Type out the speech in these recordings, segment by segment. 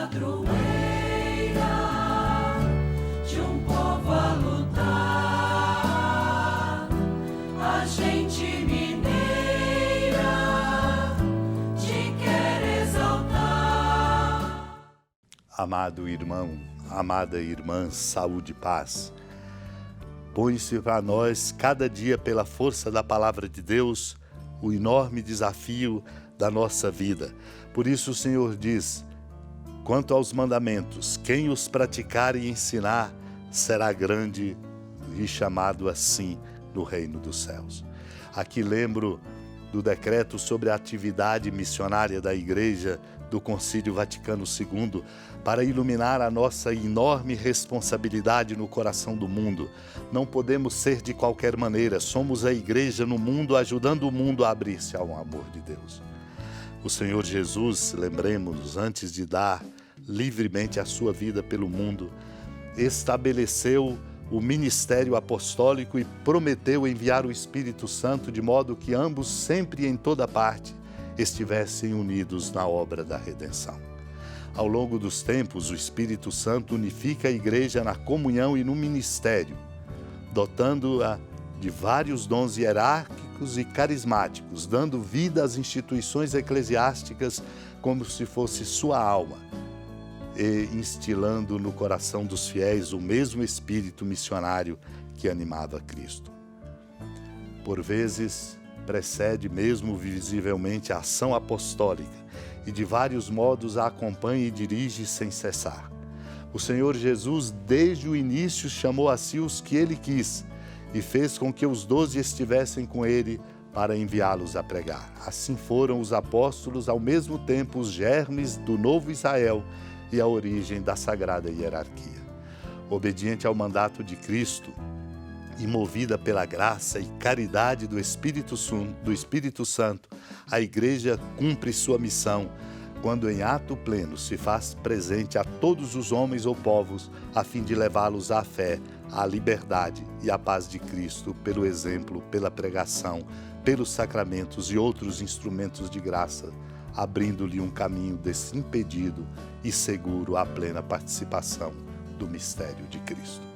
padroeira de um povo a lutar, a gente mineira te quer exaltar. Amado irmão, amada irmã, saúde e paz. Põe-se para nós, cada dia, pela força da palavra de Deus, o enorme desafio da nossa vida. Por isso o Senhor diz, quanto aos mandamentos, quem os praticar e ensinar será grande e chamado assim no reino dos céus. Aqui lembro do decreto sobre a atividade missionária da Igreja do Concílio Vaticano II, para iluminar a nossa enorme responsabilidade no coração do mundo. Não podemos ser de qualquer maneira, somos a Igreja no mundo, ajudando o mundo a abrir-se ao amor de Deus. O Senhor Jesus, lembremos-nos, antes de dar livremente a sua vida pelo mundo, estabeleceu o ministério apostólico e prometeu enviar o Espírito Santo, de modo que ambos, sempre e em toda parte, estivessem unidos na obra da redenção. Ao longo dos tempos, o Espírito Santo unifica a Igreja na comunhão e no ministério, dotando-a de vários dons hierárquicos e carismáticos, dando vida às instituições eclesiásticas como se fosse sua alma, e instilando no coração dos fiéis o mesmo espírito missionário que animava Cristo. Por vezes, precede mesmo visivelmente a ação apostólica e de vários modos a acompanha e dirige sem cessar. O Senhor Jesus, desde o início, chamou a si os que Ele quis e fez com que os 12 estivessem com Ele para enviá-los a pregar. Assim foram os apóstolos, ao mesmo tempo, os germes do novo Israel e a origem da sagrada hierarquia. Obediente ao mandato de Cristo, e movida pela graça e caridade do Espírito Santo, a Igreja cumpre sua missão quando em ato pleno se faz presente a todos os homens ou povos, a fim de levá-los à fé, à liberdade e à paz de Cristo, pelo exemplo, pela pregação, pelos sacramentos e outros instrumentos de graça, abrindo-lhe um caminho desimpedido e seguro à plena participação do mistério de Cristo.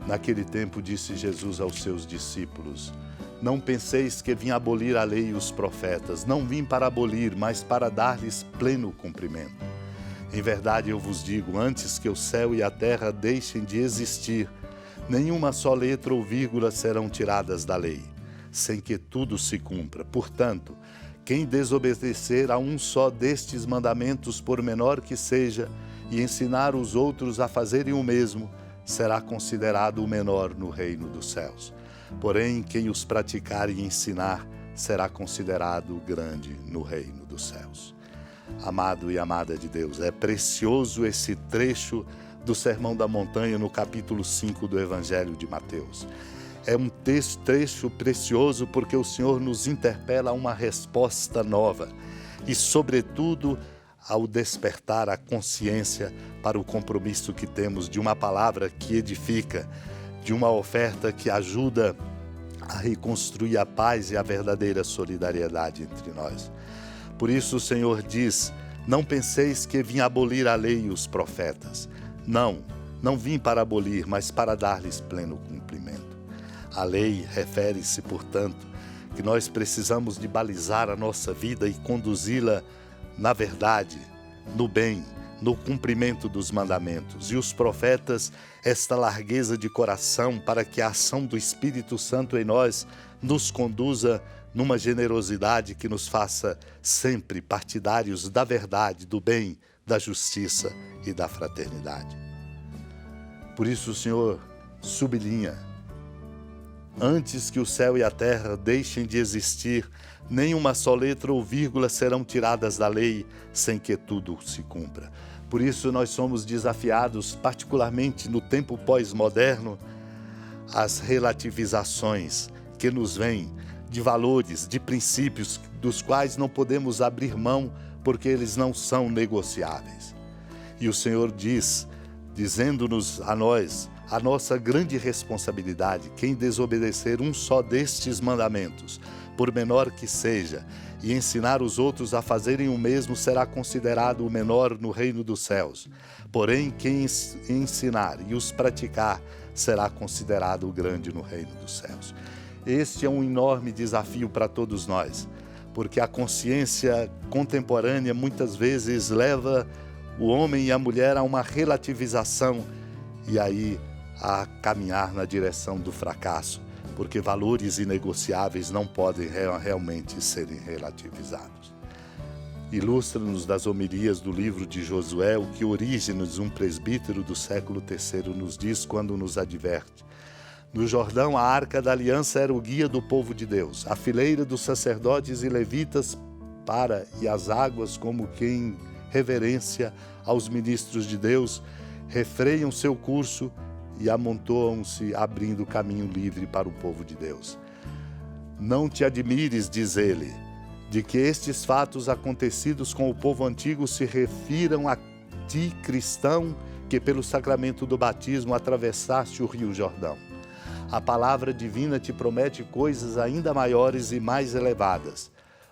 Naquele tempo disse Jesus aos seus discípulos, não penseis que vim abolir a lei e os profetas, não vim para abolir, mas para dar-lhes pleno cumprimento. Em verdade eu vos digo, antes que o céu e a terra deixem de existir, nenhuma só letra ou vírgula serão tiradas da lei, sem que tudo se cumpra. Portanto, quem desobedecer a um só destes mandamentos, por menor que seja, e ensinar os outros a fazerem o mesmo, será considerado o menor no reino dos céus. Porém, quem os praticar e ensinar será considerado o grande no reino dos céus. Amado e amada de Deus, é precioso esse trecho do Sermão da Montanha no capítulo 5 do Evangelho de Mateus. É um trecho precioso porque o Senhor nos interpela a uma resposta nova e, sobretudo, ao despertar a consciência para o compromisso que temos de uma palavra que edifica, de uma oferta que ajuda a reconstruir a paz e a verdadeira solidariedade entre nós. Por isso o Senhor diz, não penseis que vim abolir a lei e os profetas. Não vim para abolir, mas para dar-lhes pleno cumprimento. A lei refere-se, portanto, que nós precisamos de balizar a nossa vida e conduzi-la na verdade, no bem, no cumprimento dos mandamentos. E os profetas, esta largueza de coração para que a ação do Espírito Santo em nós nos conduza numa generosidade que nos faça sempre partidários da verdade, do bem, da justiça e da fraternidade. Por isso o Senhor sublinha, antes que o céu e a terra deixem de existir, nem uma só letra ou vírgula serão tiradas da lei sem que tudo se cumpra. Por isso nós somos desafiados, particularmente no tempo pós-moderno, às relativizações que nos vêm de valores, de princípios dos quais não podemos abrir mão porque eles não são negociáveis. E o Senhor diz, dizendo-nos a nós, a nossa grande responsabilidade. Quem desobedecer um só destes mandamentos, por menor que seja, e ensinar os outros a fazerem o mesmo, será considerado o menor no reino dos céus. Porém, quem ensinar e os praticar, será considerado o grande no reino dos céus. Este é um enorme desafio para todos nós, porque a consciência contemporânea muitas vezes leva o homem e a mulher a uma relativização e aí a caminhar na direção do fracasso, porque valores inegociáveis não podem realmente serem relativizados. Ilustra-nos das homilias do livro de Josué o que Orígenes, um presbítero do século III, nos diz quando nos adverte. No Jordão, a arca da aliança era o guia do povo de Deus, a fileira dos sacerdotes e levitas para e as águas como quem reverência aos ministros de Deus, refreiam seu curso e amontoam-se, abrindo caminho livre para o povo de Deus. Não te admires, diz ele, de que estes fatos acontecidos com o povo antigo se refiram a ti, cristão, que pelo sacramento do batismo atravessaste o rio Jordão. A palavra divina te promete coisas ainda maiores e mais elevadas.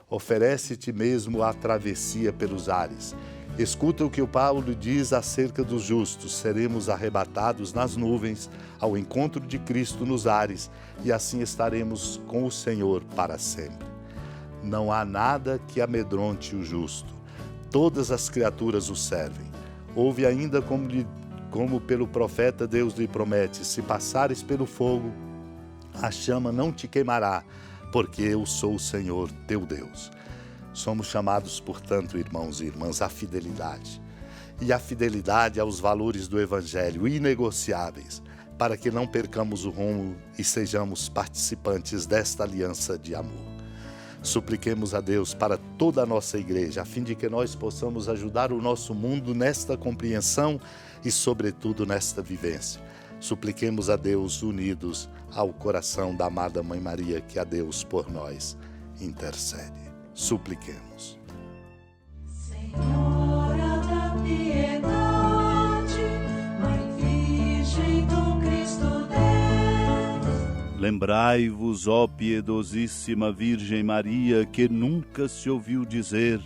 Oferece-te mesmo a travessia pelos ares. Escuta o que o Paulo diz acerca dos justos. Seremos arrebatados nas nuvens ao encontro de Cristo nos ares e assim estaremos com o Senhor para sempre. Não há nada que amedronte o justo. Todas as criaturas o servem. Ouve ainda como pelo profeta Deus lhe promete: se passares pelo fogo, a chama não te queimará, porque eu sou o Senhor teu Deus. Somos chamados, portanto, irmãos e irmãs, à fidelidade. E a fidelidade aos valores do Evangelho, inegociáveis, para que não percamos o rumo e sejamos participantes desta aliança de amor. Supliquemos a Deus para toda a nossa igreja, a fim de que nós possamos ajudar o nosso mundo nesta compreensão e, sobretudo, nesta vivência. Supliquemos a Deus unidos ao coração da amada Mãe Maria, que a Deus por nós intercede. Supliquemos. Senhora da piedade, Mãe Virgem do Cristo Deus. Lembrai-vos, ó piedosíssima Virgem Maria, que nunca se ouviu dizer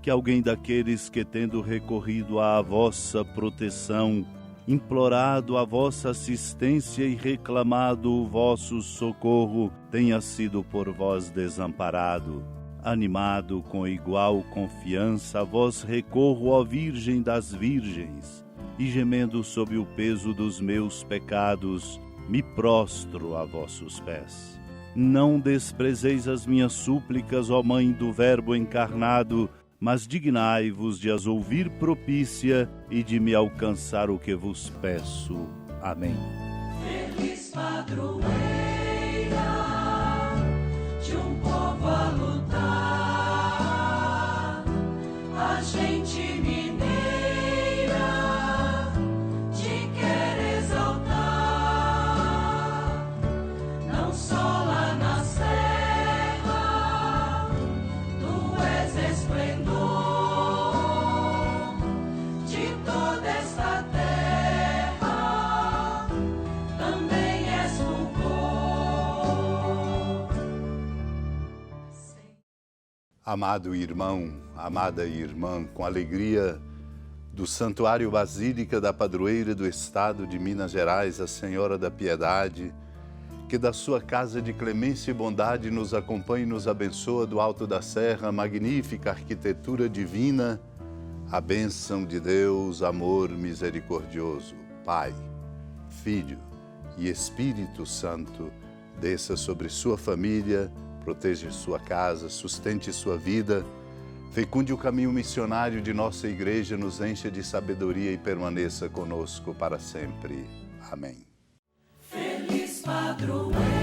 que alguém daqueles que, tendo recorrido à vossa proteção, implorado a vossa assistência e reclamado o vosso socorro, tenha sido por vós desamparado. Animado com igual confiança, a vós recorro, ó Virgem das Virgens, e gemendo sob o peso dos meus pecados, me prostro a vossos pés. Não desprezeis as minhas súplicas, ó Mãe do Verbo encarnado, mas dignai-vos de as ouvir propícia e de me alcançar o que vos peço. Amém. Feliz padroeira de um povo a lutar, a gente mineira te quer exaltar, não só lá na serra, tu és esplendor de toda esta terra, também és fulgor. Amado irmão, amada irmã, com alegria do Santuário Basílica da Padroeira do Estado de Minas Gerais, a Senhora da Piedade, que da sua casa de clemência e bondade nos acompanhe e nos abençoa do alto da serra, magnífica arquitetura divina, a bênção de Deus, amor misericordioso, Pai, Filho e Espírito Santo, desça sobre sua família, proteja sua casa, sustente sua vida, fecunde o caminho missionário de nossa igreja, nos encha de sabedoria e permaneça conosco para sempre. Amém. Feliz padroeira